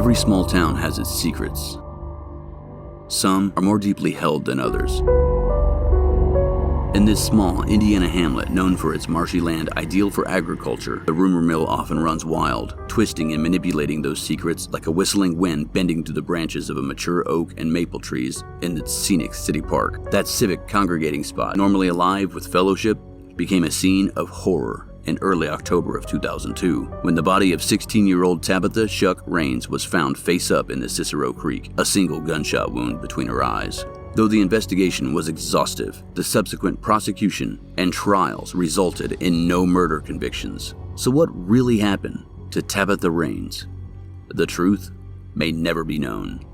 Every small town has its secrets. Some are more deeply held than others. In this small Indiana hamlet known for its marshy land ideal for agriculture, the rumor mill often runs wild, twisting and manipulating those secrets like a whistling wind bending through the branches of a mature oak and maple trees in its scenic city park. That civic congregating spot, normally alive with fellowship, became a scene of horror in early October of 2002, when the body of 16-year-old Tabitha Shuck Raines was found face up in the Cicero Creek, a single gunshot wound between her eyes. Though the investigation was exhaustive, the subsequent prosecution and trials resulted in no murder convictions. So what really happened to Tabitha Raines? The truth may never be known.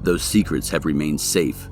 Those secrets have remained safe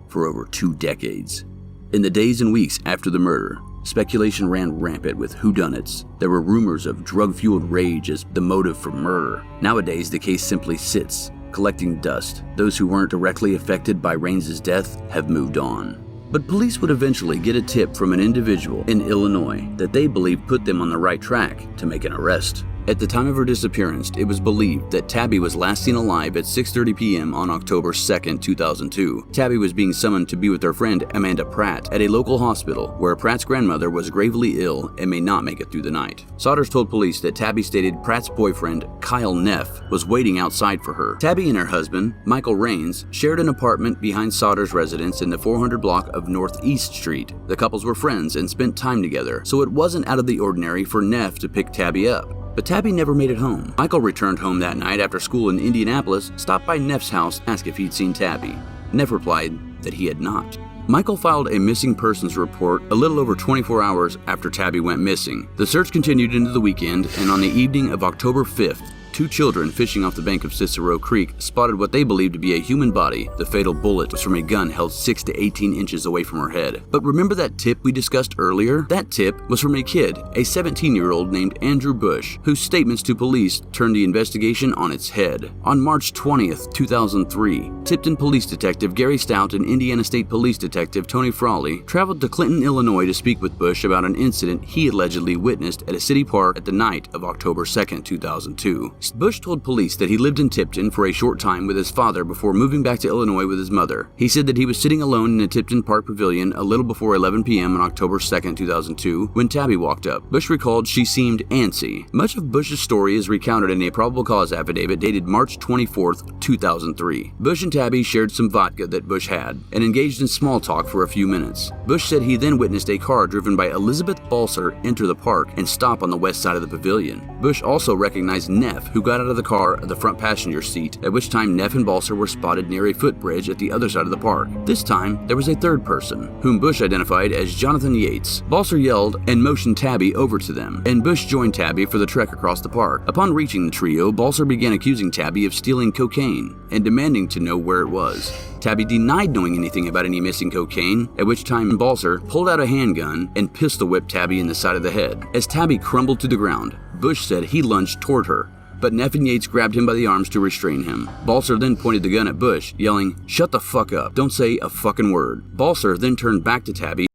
for over 2 decades. In the days and weeks after the murder, speculation ran rampant with whodunits. There were rumors of drug-fueled rage as the motive for murder. Nowadays, the case simply sits, collecting dust. Those who weren't directly affected by Raines' death have moved on. But police would eventually get a tip from an individual in Illinois that they believed put them on the right track to make an arrest. At the time of her disappearance, it was believed that Tabby was last seen alive at 6:30 p.m. on October 2nd, 2002. Tabby was being summoned to be with her friend Amanda Pratt at a local hospital where Pratt's grandmother was gravely ill and may not make it through the night. Sodders told police that Tabby stated Pratt's boyfriend, Kyle Neff, was waiting outside for her. Tabby and her husband, Michael Raines, shared an apartment behind Sodders' residence in the 400 block of Northeast Street. The couples were friends and spent time together, so it wasn't out of the ordinary for Neff to pick Tabby up. But Tabby never made it home. Michael returned home that night after school in Indianapolis, stopped by Neff's house, asked if he'd seen Tabby. Neff replied that he had not. Michael filed a missing persons report a little over 24 hours after Tabby went missing. The search continued into the weekend, and on the evening of October 5th, 2 children fishing off the bank of Cicero Creek spotted what they believed to be a human body. The fatal bullet was from a gun held 6 to 18 inches away from her head. But remember that tip we discussed earlier? That tip was from a kid, a 17-year-old named Andrew Bush, whose statements to police turned the investigation on its head. On March 20th, 2003, Tipton Police Detective Gary Stout and Indiana State Police Detective Tony Frawley traveled to Clinton, Illinois to speak with Bush about an incident he allegedly witnessed at a city park at the night of October 2nd, 2002. Bush told police that he lived in Tipton for a short time with his father before moving back to Illinois with his mother. He said that he was sitting alone in a Tipton Park pavilion a little before 11 p.m. on October 2nd, 2002, when Tabby walked up. Bush recalled she seemed antsy. Much of Bush's story is recounted in a probable cause affidavit dated March 24th, 2003. Bush and Tabby shared some vodka that Bush had and engaged in small talk for a few minutes. Bush said he then witnessed a car driven by Elizabeth Balser enter the park and stop on the west side of the pavilion. Bush also recognized Neff, who got out of the car at the front passenger seat, at which time Neff and Balser were spotted near a footbridge at the other side of the park. This time, there was a third person, whom Bush identified as Jonathan Yates. Balser yelled and motioned Tabby over to them, and Bush joined Tabby for the trek across the park. Upon reaching the trio, Balser began accusing Tabby of stealing cocaine and demanding to know where it was. Tabby denied knowing anything about any missing cocaine, at which time Balser pulled out a handgun and pistol whipped Tabby in the side of the head. As Tabby crumbled to the ground, Bush said he lunged toward her, but Neff and Yates grabbed him by the arms to restrain him. Balser then pointed the gun at Bush, yelling, "Shut the fuck up, don't say a fucking word." Balser then turned back to Tabby,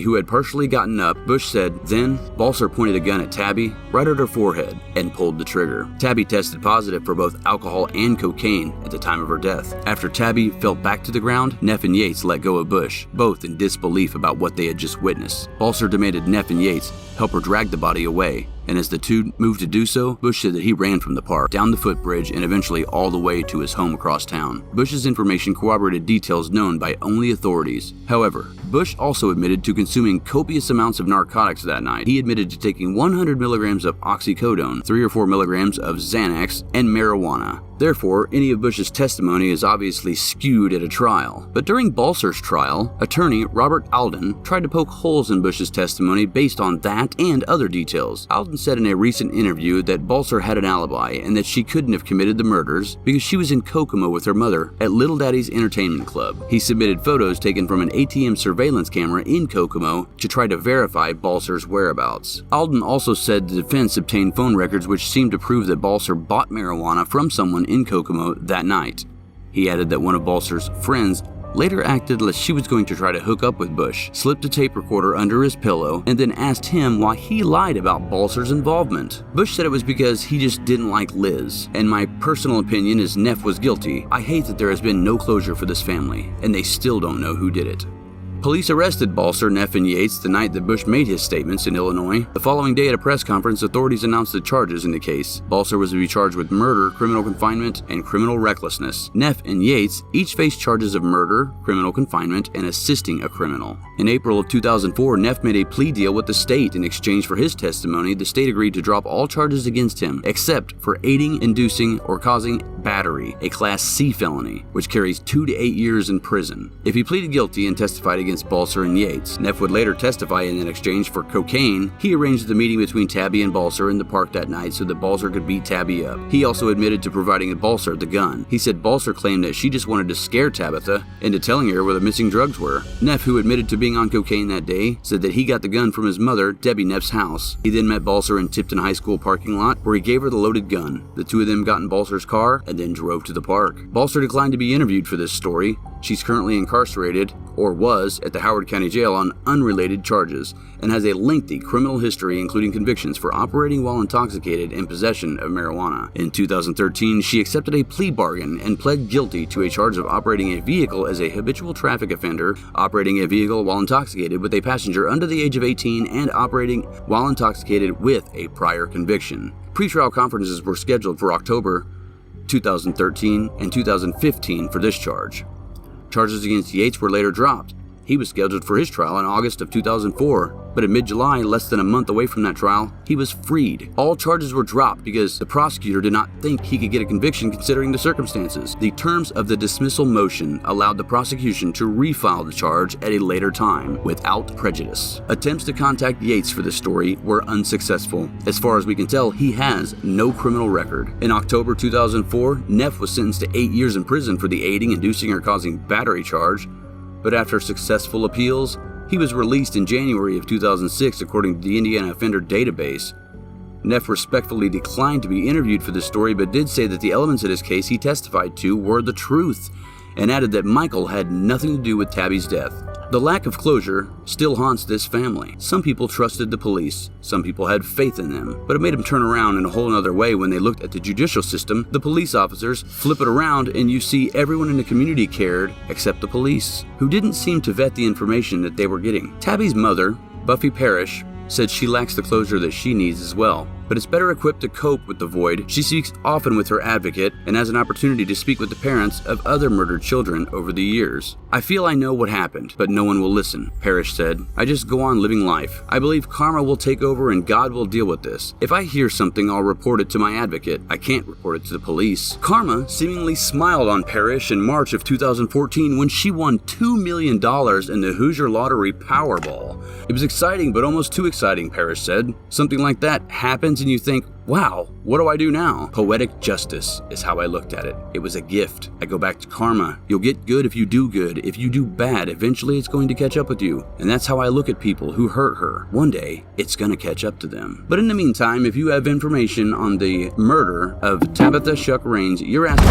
who had partially gotten up. Bush said, then Balser pointed a gun at Tabby right at her forehead and pulled the trigger. Tabby tested positive for both alcohol and cocaine at the time of her death. After Tabby fell back to the ground, Neff and Yates let go of Bush, both in disbelief about what they had just witnessed. Balser demanded Neff and Yates help her drag the body away, and as the two moved to do so, Bush said that he ran from the park, down the footbridge, and eventually all the way to his home across town. Bush's information corroborated details known by only authorities. However, Bush also admitted to consuming copious amounts of narcotics that night. He admitted to taking 100 milligrams of oxycodone, 3 or 4 milligrams of Xanax, and marijuana. Therefore, any of Bush's testimony is obviously skewed at a trial. But during Balser's trial, attorney Robert Alden tried to poke holes in Bush's testimony based on that and other details. Alden said in a recent interview that Balser had an alibi and that she couldn't have committed the murders because she was in Kokomo with her mother at Little Daddy's Entertainment Club. He submitted photos taken from an ATM surveillance camera in Kokomo to try to verify Balser's whereabouts. Alden also said the defense obtained phone records which seemed to prove that Balser bought marijuana from someone in Kokomo that night. He added that one of Balser's friends later acted like she was going to try to hook up with Bush, slipped a tape recorder under his pillow, and then asked him why he lied about Balser's involvement. Bush said it was because he just didn't like Liz, and my personal opinion is Neff was guilty. I hate that there has been no closure for this family, and they still don't know who did it. Police arrested Balser, Neff, and Yates the night that Bush made his statements in Illinois. The following day at a press conference, authorities announced the charges in the case. Balser was to be charged with murder, criminal confinement, and criminal recklessness. Neff and Yates each faced charges of murder, criminal confinement, and assisting a criminal. In April of 2004, Neff made a plea deal with the state. In exchange for his testimony, the state agreed to drop all charges against him, except for aiding, inducing, or causing battery, a Class C felony, which carries 2 to 8 years in prison. If he pleaded guilty and testified against Balser and Yates, Neff would later testify in an exchange for cocaine. He arranged the meeting between Tabby and Balser in the park that night so that Balser could beat Tabby up. He also admitted to providing Balser the gun. He said Balser claimed that she just wanted to scare Tabitha into telling her where the missing drugs were. Neff, who admitted to being on cocaine that day, said that he got the gun from his mother, Debbie Neff's house. He then met Balser in Tipton High School parking lot, where he gave her the loaded gun. The two of them got in Balser's car and then drove to the park. Balser declined to be interviewed for this story. She's currently incarcerated, or was, at the Howard County Jail on unrelated charges, and has a lengthy criminal history including convictions for operating while intoxicated and possession of marijuana. In 2013, she accepted a plea bargain and pled guilty to a charge of operating a vehicle as a habitual traffic offender, operating a vehicle while intoxicated with a passenger under the age of 18, and operating while intoxicated with a prior conviction. Pretrial conferences were scheduled for October 2013 and 2015 for this charge. Charges against Yates were later dropped. He was scheduled for his trial in August of 2004, but in mid-July, less than a month away from that trial, he was freed. All charges were dropped because the prosecutor did not think he could get a conviction considering the circumstances. The terms of the dismissal motion allowed the prosecution to refile the charge at a later time without prejudice. Attempts to contact Yates for this story were unsuccessful. As far as we can tell, he has no criminal record. In October 2004, Neff was sentenced to 8 years in prison for the aiding, inducing, or causing battery charge, but after successful appeals, he was released in January of 2006 according to the Indiana Offender Database. Neff respectfully declined to be interviewed for this story, but did say that the elements of his case he testified to were the truth, and added that Michael had nothing to do with Tabby's death. The lack of closure still haunts this family. Some people trusted the police, some people had faith in them, but it made them turn around in a whole other way when they looked at the judicial system. The police officers flip it around and you see everyone in the community cared except the police, who didn't seem to vet the information that they were getting. Tabby's mother, Buffy Parrish, said she lacks the closure that she needs as well, but is better equipped to cope with the void. She speaks often with her advocate and has an opportunity to speak with the parents of other murdered children over the years. I feel I know what happened, but no one will listen, Parrish said. I just go on living life. I believe karma will take over and God will deal with this. If I hear something, I'll report it to my advocate. I can't report it to the police. Karma seemingly smiled on Parrish in March of 2014 when she won $2 million in the Hoosier Lottery Powerball. It was exciting, but almost too exciting, Parrish said. Something like that happens and you think, wow, what do I do now? Poetic justice is how I looked at it. It was a gift. I go back to karma. You'll get good if you do good. If you do bad, eventually it's going to catch up with you. And that's how I look at people who hurt her. One day, it's going to catch up to them. But in the meantime, if you have information on the murder of Tabitha Shuck Raines, you're asking